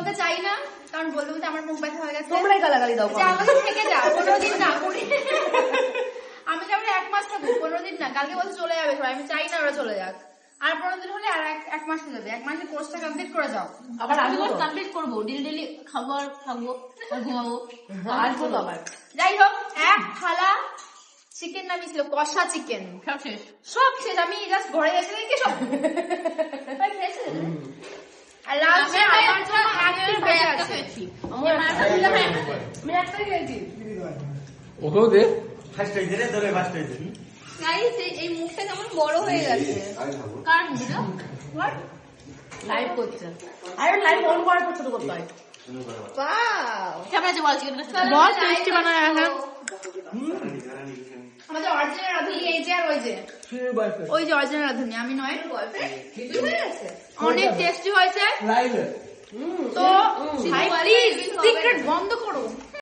বলতে চাই না, কারণ বলতে বলতে আমার মুখ ব্যথা হয়ে গেছে। তোমরাই গালাগালি দাও। আমাকে থেকে যা 15 দিন না করি। আমি যাবো 1 মাস থাকবো, 15 দিন না। কালকে বলতে চলে যাবে সবাই, আমি চাই না ওরা চলে যাক। আর 15 দিন হলে আর 1 মাস হয়ে যাবে। 1 মাসের কোর্সটা কমপ্লিট করে যাও। আবার আমি কোর্স কমপ্লিট করবো, ডেলি খাবার খাবো আর ঘুমাবো। আসবো তো আবার। যাই হোক, 1 থালা চিকেন নামি ছিল, কষা চিকেন, সব শেষ। সব শেষ। আমি জাস্ট ঘরে এসে দেখি সব আর লাস্টে আমার জন্য একটা বেঁচে আছে। খেয়েছি। আমি একটাই খেয়েছি। ওকেও দে। ফার্স্ট হয়েছে রে, ধরে ফার্স্ট হয়েছে। গাইস এই মুখটা কেমন বড় হয়ে গেছে। কার মুভিটা? লাইভ করছে। আরে লাইভ অন করার পর ছোট করতে হয়। ওয়াও, কেমন আছে বল চিকেন? बहुत टेस्टी बनाया है। আমাদের অরিজিনাল রাধুনি এই যে, আর ওই যে অরিজিনাল রাধুনি, আমি নয়। অনেক টেস্টি হয়েছে। তো ভাই প্লিজ সিক্রেট বন্ধ করো।